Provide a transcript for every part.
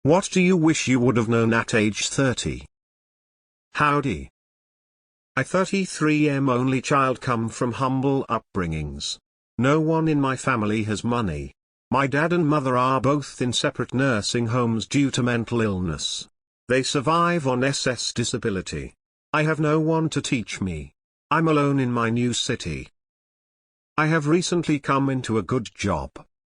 What do you wish you would have known at age 30? Howdy. I 33 am only child, come from humble upbringings. No one in my family has money. My dad and mother are both in separate nursing homes due to mental illness. They survive on SS disability. I have no one to teach me. I'm alone in my new city. I have recently come into a good job.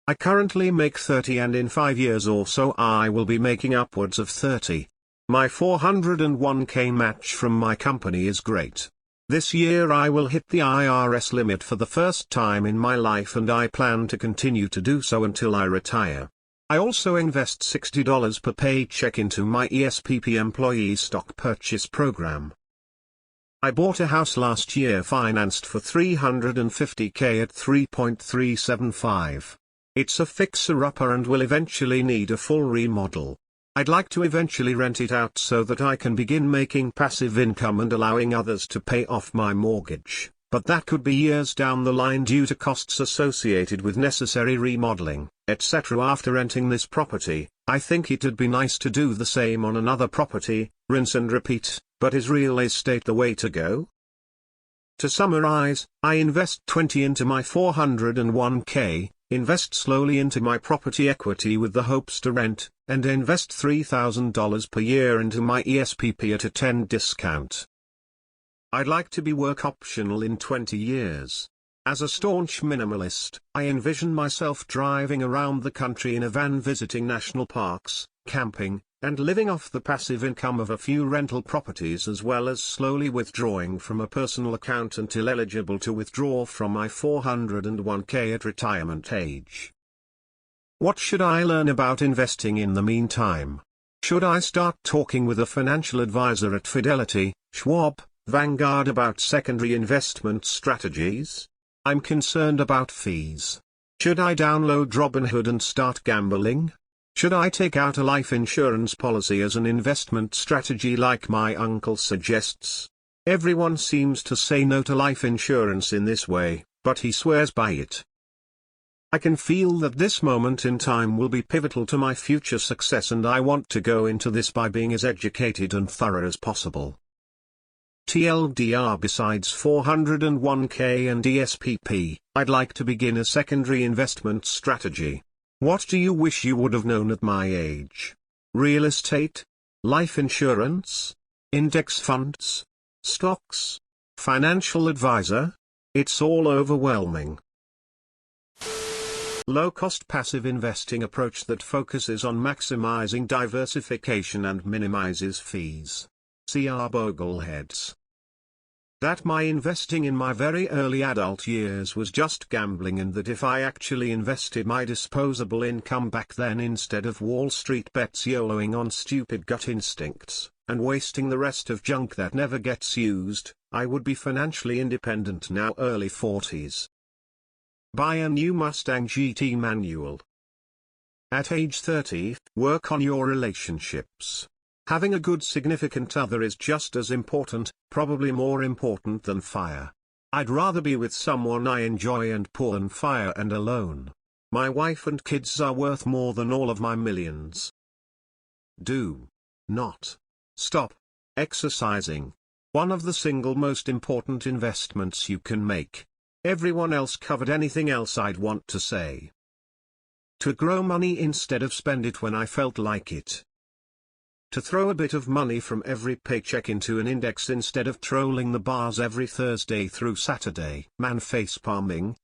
I currently make 30 and in 5 years or so I will be making upwards of 30. My 401k match from my company is great. This year I will hit the IRS limit for the first time in my life and I plan to continue to do so until I retire. I also invest $60 per paycheck into my ESPP employee stock purchase program. I bought a house last year financed for $350k at 3.375. It's a fixer-upper and will eventually need a full remodel. I'd like to eventually rent it out so that I can begin making passive income and allowing others to pay off my mortgage, but that could be years down the line due to costs associated with necessary remodeling, etc. After renting this property, I think it'd be nice to do the same on another property, rinse and repeat, but is real estate the way to go? To summarize, I invest 20 into my 401k, invest slowly into my property equity with the hopes to rent, and invest $3,000 per year into my ESPP at a 10 discount. I'd like to be work optional in 20 years. As a staunch minimalist, I envision myself driving around the country in a van visiting national parks, camping, and living off the passive income of a few rental properties, as well as slowly withdrawing from a personal account until eligible to withdraw from my 401k at retirement age. What should I learn about investing in the meantime? Should I start talking with a financial advisor at Fidelity, Schwab, Vanguard about secondary investment strategies? I'm concerned about fees. Should I download Robinhood and start gambling? Should I take out a life insurance policy as an investment strategy like my uncle suggests? Everyone seems to say no to life insurance in this way, but he swears by it. I can feel that this moment in time will be pivotal to my future success, and I want to go into this by being as educated and thorough as possible. TLDR, besides 401k and ESPP, I'd like to begin a secondary investment strategy. What do you wish you would have known at my age? Real estate? Life insurance? Index funds? Stocks? Financial advisor? It's all overwhelming. Low-cost passive investing approach that focuses on maximizing diversification and minimizes fees. C.R. Bogleheads. That my investing in my very early adult years was just gambling, and that if I actually invested my disposable income back then instead of Wall Street bets, YOLOing on stupid gut instincts, and wasting the rest of junk that never gets used, I would be financially independent now, early 40s. Buy a new Mustang GT manual. At age 30, work on your relationships. Having a good significant other is just as important, probably more important than fire. I'd rather be with someone I enjoy and poor than fire and alone. My wife and kids are worth more than all of my millions. Do not stop exercising. One of the single most important investments you can make. Everyone else covered anything else I'd want to say. To grow money instead of spend it when I felt like it. To throw a bit of money from every paycheck into an index instead of trolling the bars every Thursday through Saturday. Man face palming.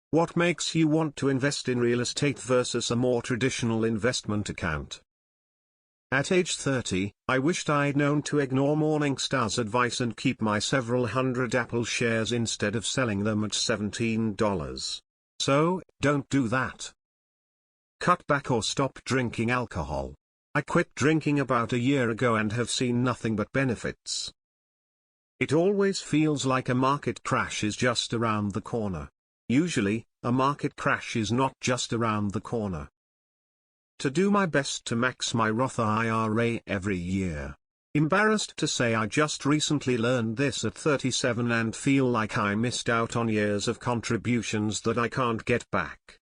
What makes you want to invest in real estate versus a more traditional investment account? At age 30, I wished I'd known to ignore Morningstar's advice and keep my several hundred Apple shares instead of selling them at $17. So, don't do that. Cut back or stop drinking alcohol. I quit drinking about a year ago and have seen nothing but benefits. It always feels like a market crash is just around the corner. Usually, a market crash is not just around the corner. To do my best to max my Roth IRA every year. Embarrassed to say I just recently learned this at 37 and feel like I missed out on years of contributions that I can't get back.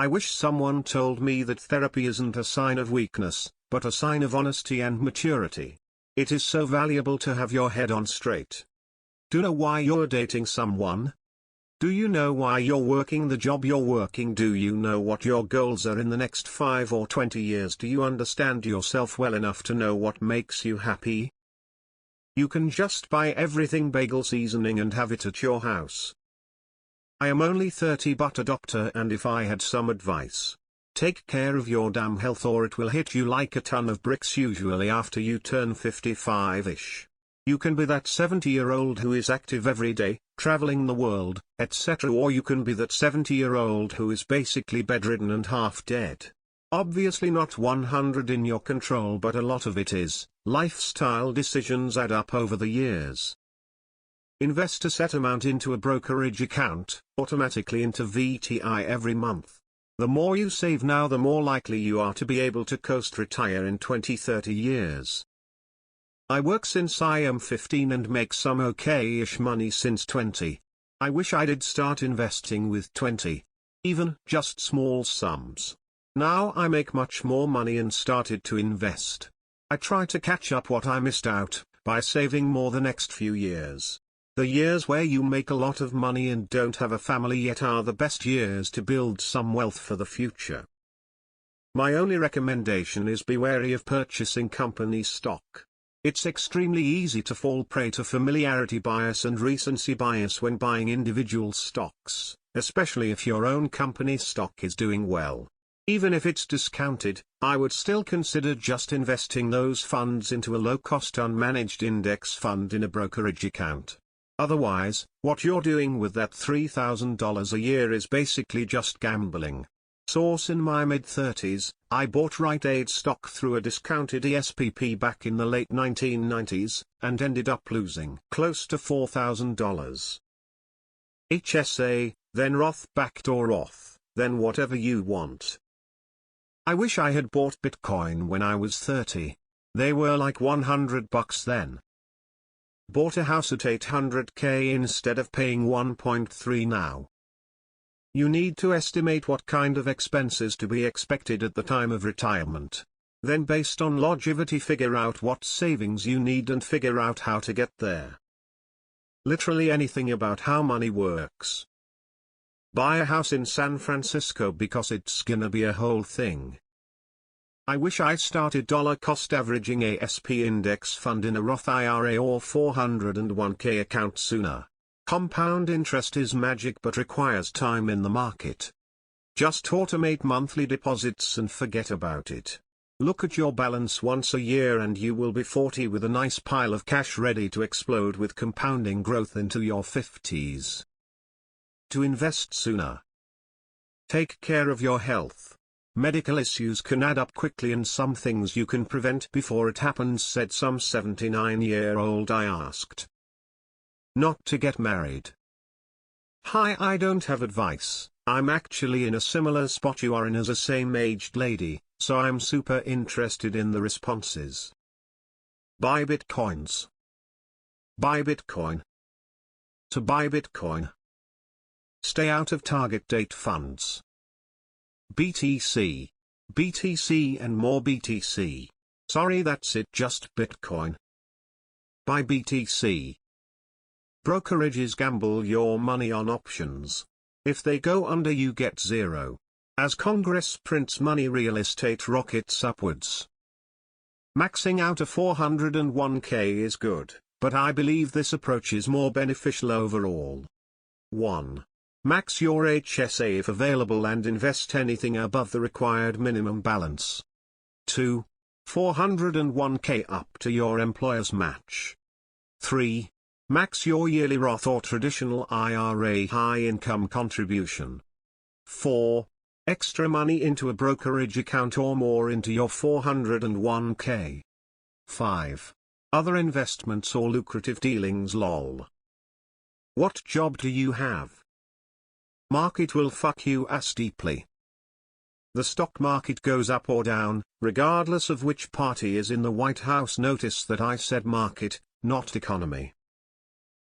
I wish someone told me that therapy isn't a sign of weakness, but a sign of honesty and maturity. It is so valuable to have your head on straight. Do you know why you're dating someone? Do you know why you're working the job you're working? Do you know what your goals are in the next 5 or 20 years? Do you understand yourself well enough to know what makes you happy? You can just buy everything bagel seasoning and have it at your house. I am only 30 but a doctor, and if I had some advice, take care of your damn health or it will hit you like a ton of bricks, usually after you turn 55-ish. You can be that 70-year-old who is active every day, traveling the world, etc., or you can be that 70-year-old who is basically bedridden and half dead. Obviously not 100 in your control, but a lot of it is. Lifestyle decisions add up over the years. Invest a set amount into a brokerage account, automatically into VTI every month. The more you save now, the more likely you are to be able to coast retire in 20-30 years. I work since I am 15 and make some okay-ish money since 20. I wish I did start investing with 20. Even just small sums. Now I make much more money and started to invest. I try to catch up what I missed out, by saving more the next few years. The years where you make a lot of money and don't have a family yet are the best years to build some wealth for the future. My only recommendation is be wary of purchasing company stock. It's extremely easy to fall prey to familiarity bias and recency bias when buying individual stocks, especially if your own company stock is doing well. Even if it's discounted, I would still consider just investing those funds into a low-cost unmanaged index fund in a brokerage account. Otherwise, what you're doing with that $3,000 a year is basically just gambling. Source: in my mid-30s, I bought Rite Aid stock through a discounted ESPP back in the late 1990s, and ended up losing close to $4,000. HSA, then Roth, backdoor Roth, then whatever you want. I wish I had bought Bitcoin when I was 30. They were like $100 then. Bought a house at $800K instead of paying 1.3 now. You need to estimate what kind of expenses to be expected at the time of retirement. Then based on longevity figure out what savings you need and figure out how to get there. Literally anything about how money works. Buy a house in San Francisco because it's gonna be a whole thing. I wish I started dollar cost averaging ASP index fund in a Roth IRA or 401k account sooner. Compound interest is magic but requires time in the market. Just automate monthly deposits and forget about it. Look at your balance once a year and you will be 40 with a nice pile of cash ready to explode with compounding growth into your 50s. To invest sooner. Take care of your health. Medical issues can add up quickly and some things you can prevent before it happens, said some 79-year-old I asked. Not to get married. Hi, I don't have advice. I'm actually in a similar spot you are in as a same-aged lady, so I'm super interested in the responses. Buy Bitcoins. Buy Bitcoin. To buy Bitcoin. Stay out of target date funds. BTC. BTC and more BTC. Sorry, that's it, just Bitcoin. Buy BTC. Brokerages gamble your money on options. If they go under, you get zero. As Congress prints money, real estate rockets upwards. Maxing out a 401k is good, but I believe this approach is more beneficial overall. 1. Max your HSA if available and invest anything above the required minimum balance. 2. 401k up to your employer's match. 3. Max your yearly Roth or traditional IRA high income contribution. 4. Extra money into a brokerage account or more into your 401k. 5. Other investments or lucrative dealings. Lol. What job do you have? Market will fuck you ass deeply. The stock market goes up or down, regardless of which party is in the White House. Notice that I said market, not economy.